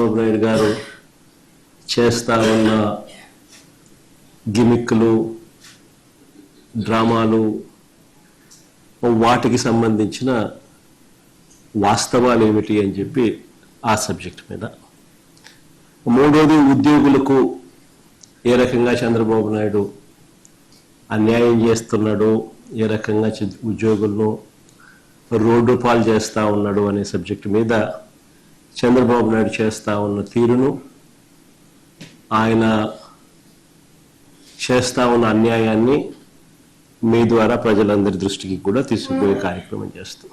చంద్రబాబు నాయుడు గారు చేస్తా ఉన్న గిమిక్లు, డ్రామాలు, వాటికి సంబంధించిన వాస్తవాలు ఏమిటి అని చెప్పి ఆ సబ్జెక్ట్ మీద. మూడోది, ఉద్యోగులకు ఏ రకంగా చంద్రబాబు నాయుడు అన్యాయం చేస్తున్నాడు, ఏ రకంగా ఉద్యోగులను రోడ్డు పాలు చేస్తూ ఉన్నాడు అనే సబ్జెక్టు మీద చంద్రబాబు నాయుడు చేస్తూ ఉన్న తీరును, ఆయన చేస్తూ ఉన్న అన్యాయాన్ని మీ ద్వారా ప్రజలందరి దృష్టికి కూడా తీసుకుపోయే కార్యక్రమం చేస్తాం.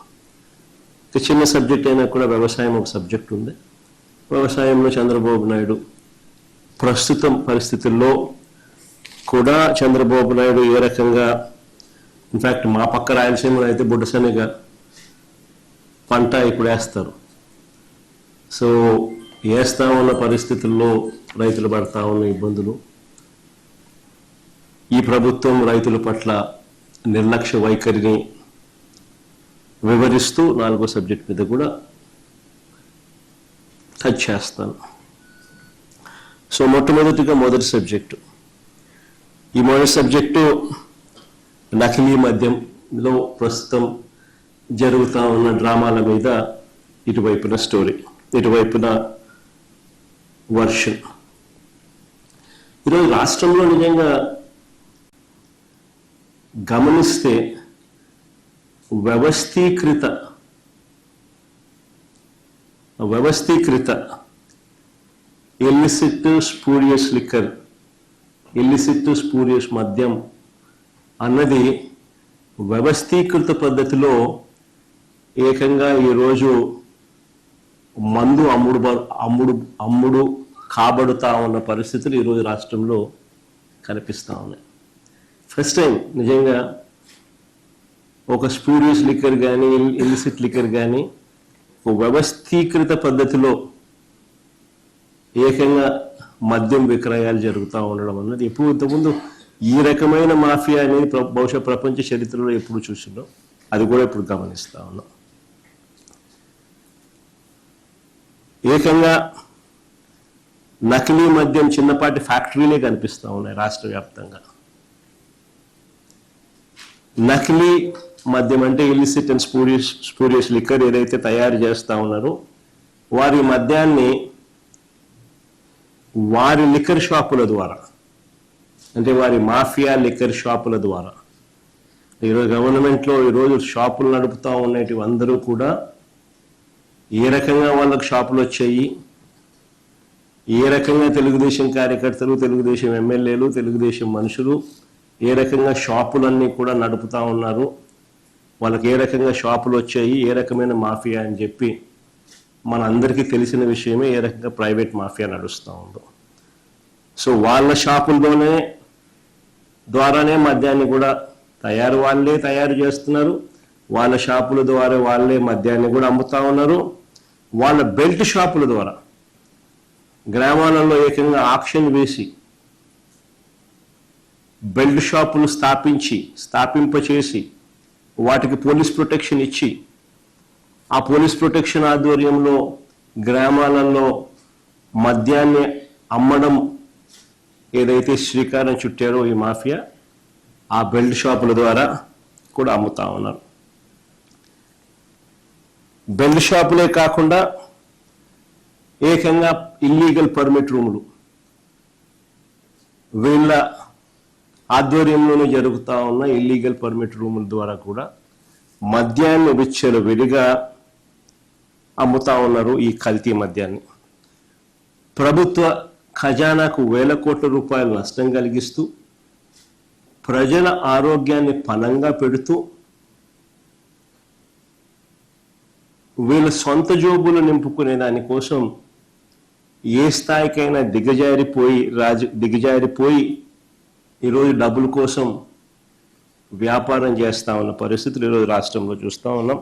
ఇక చిన్న సబ్జెక్ట్ అయినా కూడా వ్యవసాయం ఒక సబ్జెక్ట్ ఉంది. వ్యవసాయంలో చంద్రబాబు నాయుడు ప్రస్తుతం పరిస్థితుల్లో కూడా చంద్రబాబు నాయుడు ఏ రకంగా, ఇన్ఫ్యాక్ట్ మా పక్క రాయలసీమలో అయితే బుడ్డశనగ పంట ఇప్పుడు వేస్తారు. సో వేస్తా ఉన్న పరిస్థితుల్లో రైతులు పడతా ఉన్న ఇబ్బందులు, ఈ ప్రభుత్వం రైతుల పట్ల నిర్లక్ష్య వైఖరిని వివరిస్తూ 4వ సబ్జెక్ట్ మీద కూడా టచ్ చేస్తాను. సో మొదటి సబ్జెక్టు, ఈ మొదటి సబ్జెక్టు నకిలీ మద్యంలో ప్రస్తుతం జరుగుతూ ఉన్న డ్రామాల మీద ఇటువైపున స్టోరీ, ఇటువైపున వర్షన్. ఈరోజు రాష్ట్రంలో నిజంగా గమనిస్తే వ్యవస్థీకృత illicit spurious liquor, illicit spurious మద్యం అన్నది వ్యవస్థీకృత పద్ధతిలో ఏకంగా ఈరోజు మందు అమ్ముడు కాబడుతా ఉన్న పరిస్థితులు ఈరోజు రాష్ట్రంలో కనిపిస్తూ ఉన్నాయి. ఫస్ట్ టైం నిజంగా ఒక స్పూరియస్ లిక్కర్ కానీ, ఇల్లిసిట్ లిక్కర్ కానీ వ్యవస్థీకృత పద్ధతిలో ఏకంగా మద్యం విక్రయాలు జరుగుతూ ఉండడం అన్నది ఎప్పుడు ఇంతకుముందు ఈ రకమైన మాఫియా అనేది బహుశా ప్రపంచ చరిత్రలో ఎప్పుడు చూసిందో అది కూడా ఇప్పుడు గమనిస్తూ ఉన్నాం. ఏకంగా నకిలీ మద్యం చిన్నపాటి ఫ్యాక్టరీలే కనిపిస్తూ ఉన్నాయి రాష్ట్ర వ్యాప్తంగా. నకిలీ మద్యం అంటే ఇల్లిసిట్ అండ్ స్పూరియస్ లిక్కర్ ఏదైతే తయారు చేస్తూ ఉన్నారో వారి మద్యాన్ని వారి లిక్కర్ షాపుల ద్వారా, అంటే వారి మాఫియా లిక్కర్ షాపుల ద్వారా, ఈరోజు గవర్నమెంట్లో ఈరోజు షాపులు నడుపుతూ ఉన్నవి అందరూ కూడా ఏ రకంగా వాళ్ళకు షాపులు వచ్చాయి, ఏ రకంగా తెలుగుదేశం కార్యకర్తలు, తెలుగుదేశం ఎమ్మెల్యేలు, తెలుగుదేశం మనుషులు ఏ రకంగా షాపులన్నీ కూడా నడుపుతూ ఉన్నారు, వాళ్ళకి ఏ రకంగా షాపులు వచ్చాయి, ఏ రకమైన మాఫియా అని చెప్పి మన అందరికీ తెలిసిన విషయమే ఏ రకంగా ప్రైవేట్ మాఫియా నడుస్తూ ఉందో. సో వాళ్ళ షాపుల్లోనే ద్వారానే మద్యాన్ని కూడా వాళ్ళే తయారు చేస్తున్నారు, వాళ్ళ షాపుల ద్వారా వాళ్ళే మద్యాన్ని కూడా అమ్ముతా ఉన్నారు. వాళ్ళ బెల్ట్ షాపుల ద్వారా గ్రామాలలో ఏకంగా ఆక్షన్ వేసి బెల్ట్ షాపులు స్థాపింపచేసి వాటికి పోలీస్ ప్రొటెక్షన్ ఇచ్చి, ఆ పోలీస్ ప్రొటెక్షన్ ఆధ్వర్యంలో గ్రామాలలో మద్యాన్ని అమ్మడం ఏదైతే శ్రీకారం చుట్టారో ఈ మాఫియా, ఆ బెల్ట్ షాపుల ద్వారా కూడా అమ్ముతా ఉన్నారు. బెల్ట్ షాపులే కాకుండా ఏకంగా ఇల్లీగల్ పర్మిట్ రూములు వీళ్ళ ఆధ్వర్యంలోనే జరుగుతూ ఉన్న ఇల్లీగల్ పర్మిట్ రూముల ద్వారా కూడా మద్యాన్ని విడిగా అమ్ముతా ఉన్నారు. ఈ కల్తీ మద్యాన్ని ప్రభుత్వ ఖజానాకు వేల కోట్ల రూపాయలు నష్టం కలిగిస్తూ, ప్రజల ఆరోగ్యాన్ని పణంగా పెడుతూ, వీళ్ళ సొంత జోబులు నింపుకునే దానికోసం ఏ స్థాయికైనా దిగజారిపోయి ఈరోజు డబ్బుల కోసం వ్యాపారం చేస్తా ఉన్న పరిస్థితులు ఈరోజు రాష్ట్రంలో చూస్తూ ఉన్నాం.